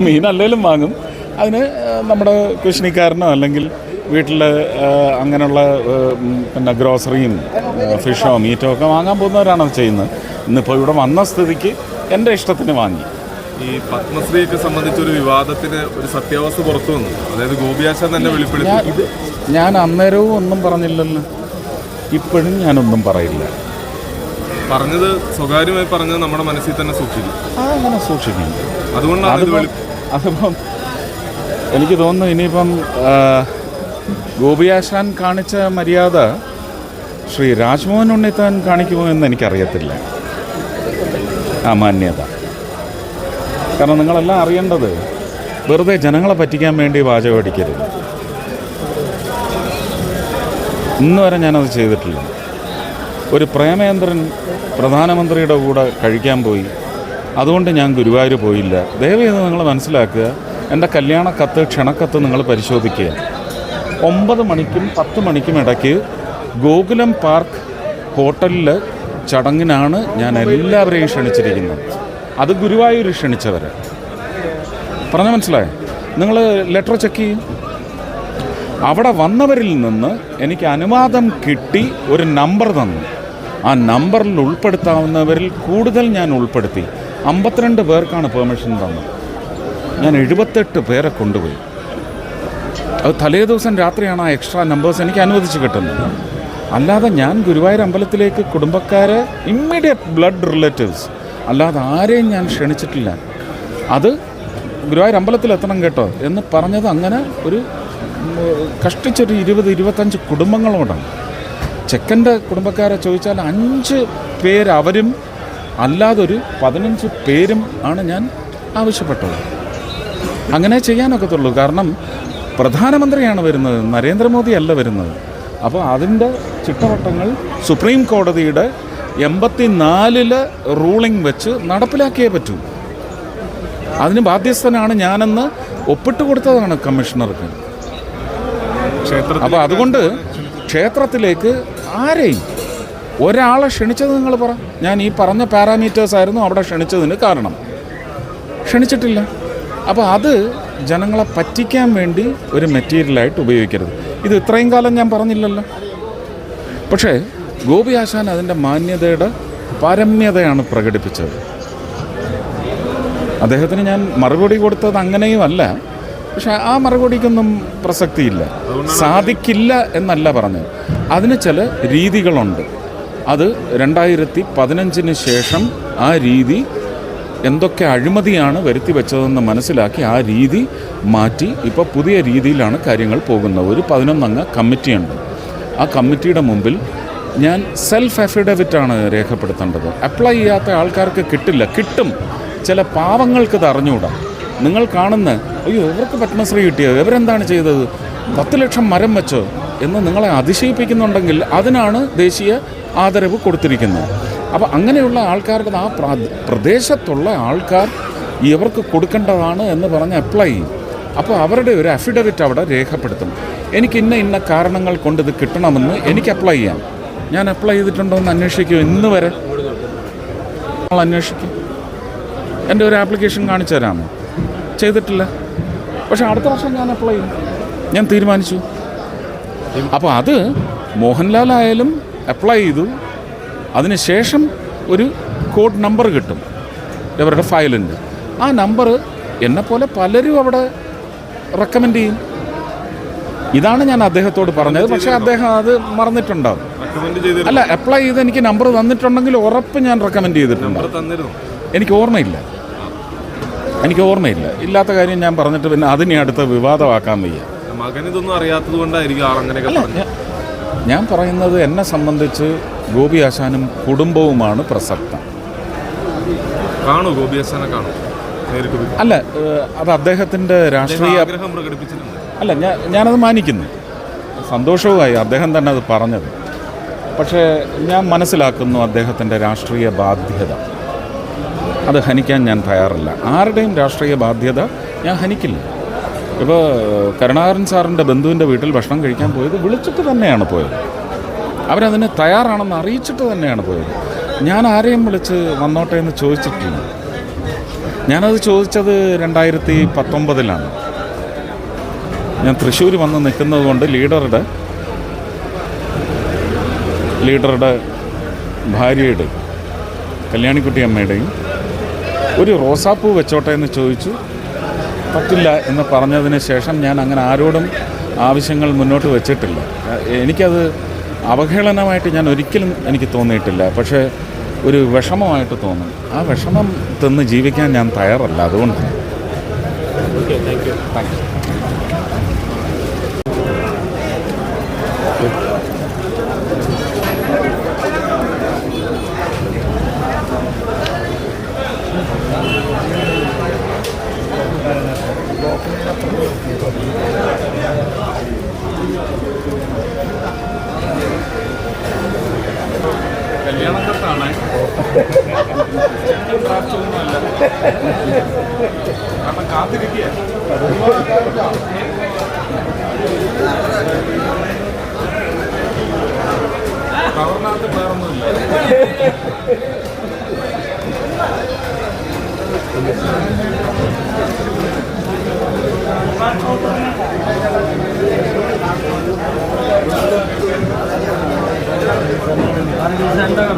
മീനല്ലേലും വാങ്ങും. അതിന് നമ്മുടെ കൃഷിക്കാരനോ അല്ലെങ്കിൽ വീട്ടിൽ അങ്ങനെയുള്ള പിന്നെ ഗ്രോസറിയും ഫിഷോ മീറ്റോ ഒക്കെ വാങ്ങാൻ പോകുന്നവരാണ് അത് ചെയ്യുന്നത്. ഇന്നിപ്പോൾ ഇവിടെ വന്ന സ്ഥിതിക്ക് എൻ്റെ ഇഷ്ടത്തിന് വാങ്ങി. ഈ പത്മശ്രീയൊക്കെ സംബന്ധിച്ചൊരു വിവാദത്തിന് ഒരു സത്യാവസ്ഥ പുറത്തു വന്നു. അതായത് ഗോപിയാശാൻ തന്നെ വെളിപ്പെടുത്തി. ഞാൻ അന്നേരവും ഒന്നും പറഞ്ഞില്ലല്ലോ, ഇപ്പോഴും ഞാനൊന്നും പറയില്ല. പറഞ്ഞത് സ്വകാര്യമായി പറഞ്ഞത് നമ്മുടെ മനസ്സിൽ തന്നെ സൂക്ഷിക്കും. അതങ്ങനെ സൂക്ഷിക്കും. അതുകൊണ്ടാണ് അതിപ്പം എനിക്ക് തോന്നുന്നു ഇനിയിപ്പം ഗോപിയാശാൻ കാണിച്ച മര്യാദ ശ്രീ രാജ്മോഹൻ ഉണ്ണിത്താൻ കാണിക്കുമോ എന്ന് എനിക്കറിയത്തില്ല, ആ മാന്യത. കാരണം നിങ്ങളെല്ലാം അറിയേണ്ടത് വെറുതെ ജനങ്ങളെ പറ്റിക്കാൻ വേണ്ടി വാചകം അടിക്കരുത്. ഇന്ന് വരെ ഞാനത് ചെയ്തിട്ടില്ല. ഒരു പ്രേമേന്ദ്രൻ പ്രധാനമന്ത്രിയുടെ കൂടെ കഴിക്കാൻ പോയി, അതുകൊണ്ട് ഞാൻ ഗുരുവായൂർ പോയില്ല. ദയവേത് നിങ്ങൾ മനസ്സിലാക്കുക, എൻ്റെ കല്യാണ കത്ത് ക്ഷണക്കത്ത് നിങ്ങൾ പരിശോധിക്കുക. 9 മണിക്കും 10 മണിക്കും ഇടയ്ക്ക് ഗോകുലം പാർക്ക് ഹോട്ടലിൽ ചടങ്ങിനാണ് ഞാൻ എല്ലാവരെയും ക്ഷണിച്ചിരിക്കുന്നത്. അത് ഗുരുവായൂർ ക്ഷണിച്ചവരെ പറഞ്ഞാൽ മനസ്സിലായോ? നിങ്ങൾ ലെറ്റർ ചെക്ക് ചെയ്യും. അവിടെ വന്നവരിൽ നിന്ന് എനിക്ക് അനുവാദം കിട്ടി, ഒരു നമ്പർ തന്നു. ആ നമ്പറിൽ ഉൾപ്പെടുത്താവുന്നവരിൽ കൂടുതൽ ഞാൻ ഉൾപ്പെടുത്തി. 52 പേർക്കാണ് പെർമിഷൻ തന്നത്. ഞാൻ 78 പേരെ കൊണ്ടുപോയി. അത് തലേ ദിവസം രാത്രിയാണ് ആ എക്സ്ട്രാ നമ്പേഴ്സ് എനിക്ക് അനുവദിച്ച് കിട്ടുന്നത്. അല്ലാതെ ഞാൻ ഗുരുവായൂർ അമ്പലത്തിലേക്ക് കുടുംബക്കാരെ, ഇമ്മീഡിയറ്റ് ബ്ലഡ് റിലേറ്റീവ്സ്, അല്ലാതെ ആരെയും ഞാൻ ക്ഷണിച്ചിട്ടില്ല. അത് ഗുരുവായൂർ അമ്പലത്തിലെത്തണം കേട്ടോ എന്ന് പറഞ്ഞത് അങ്ങനെ ഒരു കഷ്ടിച്ചൊരു 20-25 കുടുംബങ്ങളോടാണ്. ചെക്കൻ്റെ കുടുംബക്കാരെ ചോദിച്ചാൽ 5 പേര് അവരും അല്ലാതൊരു 15 പേരും ആണ് ഞാൻ ആവശ്യപ്പെട്ടത്. അങ്ങനെ ചെയ്യാനൊക്കത്തുള്ളൂ. കാരണം പ്രധാനമന്ത്രിയാണ് വരുന്നത്, നരേന്ദ്രമോദി അല്ല വരുന്നത്. അപ്പോൾ അതിൻ്റെ ചിട്ടവട്ടങ്ങൾ സുപ്രീം കോടതിയുടെ 84 റൂളിംഗ് വെച്ച് നടപ്പിലാക്കിയേ പറ്റൂ. അതിന് ബാധ്യസ്ഥനാണ് ഞാനെന്ന് ഒപ്പിട്ട് കൊടുത്തതാണ് കമ്മീഷണർക്ക്. അപ്പോൾ അതുകൊണ്ട് ക്ഷേത്രത്തിലേക്ക് ആരെയും ഒരാളെ ക്ഷണിച്ചത് നിങ്ങൾ പറ. ഞാൻ ഈ പറഞ്ഞ പാരാമീറ്റേഴ്സ് ആയിരുന്നു അവിടെ ക്ഷണിച്ചതിന് കാരണം. ക്ഷണിച്ചിട്ടില്ല. അപ്പോൾ അത് ജനങ്ങളെ പറ്റിക്കാൻ വേണ്ടി ഒരു മെറ്റീരിയലായിട്ട് ഉപയോഗിക്കരുത്. ഇത് ഇത്രയും കാലം ഞാൻ പറഞ്ഞില്ലല്ലോ. പക്ഷേ ഗോപിയാശാൻ അതിൻ്റെ മാന്യതയുടെ പാരമ്യതയാണ് പ്രകടിപ്പിച്ചത്. അദ്ദേഹത്തിന് ഞാൻ മറുപടി കൊടുത്തത് അങ്ങനെയും അല്ല. പക്ഷെ ആ മറുപടിക്കൊന്നും പ്രസക്തിയില്ല. സാധിക്കില്ല എന്നല്ല പറഞ്ഞത്. അതിന് ചില രീതികളുണ്ട്. അത് 2015 ശേഷം ആ രീതി എന്തൊക്കെ അഴിമതിയാണ് വരുത്തി വെച്ചതെന്ന് മനസ്സിലാക്കി ആ രീതി മാറ്റി ഇപ്പോൾ പുതിയ രീതിയിലാണ് കാര്യങ്ങൾ പോകുന്നത്. ഒരു 11 അംഗ കമ്മിറ്റിയുണ്ട്. ആ കമ്മിറ്റിയുടെ മുമ്പിൽ ഞാൻ സെൽഫ് അഫിഡവിറ്റാണ് രേഖപ്പെടുത്തേണ്ടത്. അപ്ലൈ ചെയ്യാത്ത ആൾക്കാർക്ക് കിട്ടില്ല. കിട്ടും. ചില പാവങ്ങൾക്ക് ഇത് അറിഞ്ഞുകൂടാ. നിങ്ങൾ കാണുന്ന അയ്യോ ഇവർക്ക് പത്മശ്രീ കിട്ടിയത്, ഇവരെന്താണ് ചെയ്തത്, 10 ലക്ഷം മരം വെച്ചോ എന്ന് നിങ്ങളെ അതിശയിപ്പിക്കുന്നുണ്ടെങ്കിൽ അതിനാണ് ദേശീയ ആദരവ് കൊടുത്തിരിക്കുന്നത്. അപ്പോൾ അങ്ങനെയുള്ള ആൾക്കാർക്ക് ആ പ്രദേശത്തുള്ള ആൾക്കാർ ഇവർക്ക് കൊടുക്കേണ്ടതാണ് എന്ന് പറഞ്ഞ് അപ്ലൈ ചെയ്യും. അപ്പോൾ അവരുടെ ഒരു അഫിഡവിറ്റ് അവിടെ രേഖപ്പെടുത്തും. എനിക്ക് ഇന്ന കാരണങ്ങൾ കൊണ്ട് ഇത് കിട്ടണമെന്ന് എനിക്ക് അപ്ലൈ ചെയ്യാം. ഞാൻ അപ്ലൈ ചെയ്തിട്ടുണ്ടോ എന്ന് അന്വേഷിക്കും. ഇന്ന് വരെ അന്വേഷിക്കും. എൻ്റെ ഒരു ആപ്ലിക്കേഷൻ കാണിച്ചു തരാമോ? ചെയ്തിട്ടില്ല. പക്ഷേ അടുത്ത വർഷം ഞാൻ അപ്ലൈ ചെയ്യും. ഞാൻ തീരുമാനിച്ചു. അപ്പോൾ അത് മോഹൻലാലായാലും അപ്ലൈ ചെയ്തു. അതിനുശേഷം ഒരു കോഡ് നമ്പർ കിട്ടും ഇവരുടെ ഫയലിൻ്റെ. ആ നമ്പർ എന്നെപ്പോലെ പലരും അവിടെ റെക്കമെൻഡ് ചെയ്യും. ഇതാണ് ഞാൻ അദ്ദേഹത്തോട് പറഞ്ഞത്. പക്ഷേ അദ്ദേഹം അത് മറന്നിട്ടുണ്ടാവും. അല്ല, അപ്ലൈ ചെയ്ത് എനിക്ക് നമ്പർ തന്നിട്ടുണ്ടെങ്കിൽ ഉറപ്പ് ഞാൻ റെക്കമെൻഡ് ചെയ്തിട്ടുണ്ടാവും. എനിക്ക് ഓർമ്മയില്ല. ഇല്ലാത്ത കാര്യം ഞാൻ പറഞ്ഞിട്ട് പിന്നെ അതിനെ അടുത്ത വിവാദമാക്കാൻ വയ്യ. മകനിതൊന്നും അറിയാത്തത് കൊണ്ടായിരിക്കും. ഞാൻ പറയുന്നത് എന്നെ സംബന്ധിച്ച് ഗോപിയാശാനും കുടുംബവുമാണ് പ്രസക്തം. കാണൂ ഗോപിയാശാനെ കാണൂ. അല്ല, അത് അദ്ദേഹത്തിൻ്റെ രാഷ്ട്രീയ അല്ല. ഞാനത് മാനിക്കുന്നു. സന്തോഷവുമായി അദ്ദേഹം തന്നെ അത് പറഞ്ഞത്. പക്ഷേ ഞാൻ മനസ്സിലാക്കുന്നു അദ്ദേഹത്തിൻ്റെ രാഷ്ട്രീയ ബാധ്യത. അത് ഹനിക്കാൻ ഞാൻ തയ്യാറല്ല. ആരുടെയും രാഷ്ട്രീയ ബാധ്യത ഞാൻ ഹനിക്കില്ല. ഇപ്പോൾ കരുണാകരൻ സാറിൻ്റെ ബന്ധുവിൻ്റെ വീട്ടിൽ ഭക്ഷണം കഴിക്കാൻ പോയത് വിളിച്ചിട്ട് തന്നെയാണ് പോയത്. അവരതിന് തയ്യാറാണെന്ന് അറിയിച്ചിട്ട് തന്നെയാണ് പോയത്. ഞാൻ ആരെയും വിളിച്ച് വന്നോട്ടെ എന്ന് ചോദിച്ചിട്ടില്ല. ഞാനത് ചോദിച്ചത് 2019 ഞാൻ തൃശ്ശൂർ വന്ന് നിൽക്കുന്നത് കൊണ്ട് ലീഡറുടെ ഭാര്യയുടെ കല്യാണിക്കുട്ടി അമ്മയുടെയും ഒരു റോസാപ്പൂ വെച്ചോട്ടെ എന്ന് ചോദിച്ചു. പറ്റില്ല എന്ന് പറഞ്ഞതിന് ശേഷം ഞാൻ അങ്ങനെ ആരോടും ആവശ്യങ്ങൾ മുന്നോട്ട് വെച്ചിട്ടില്ല. എനിക്കത് അവഹേളനമായിട്ട് ഞാൻ ഒരിക്കലും എനിക്ക് തോന്നിയിട്ടില്ല. പക്ഷേ ഒരു വിഷമമായിട്ട് തോന്നും. ആ വിഷമം തിന്ന് ജീവിക്കാൻ ഞാൻ തയ്യാറല്ല. അതുകൊണ്ട് താങ്ക് യു. കല്യാണം കത്താണ്. കാരണം കാത്തിരിക്കുക കവർണാകത്ത് വേറൊന്നുമില്ല. സെൻറ്റർ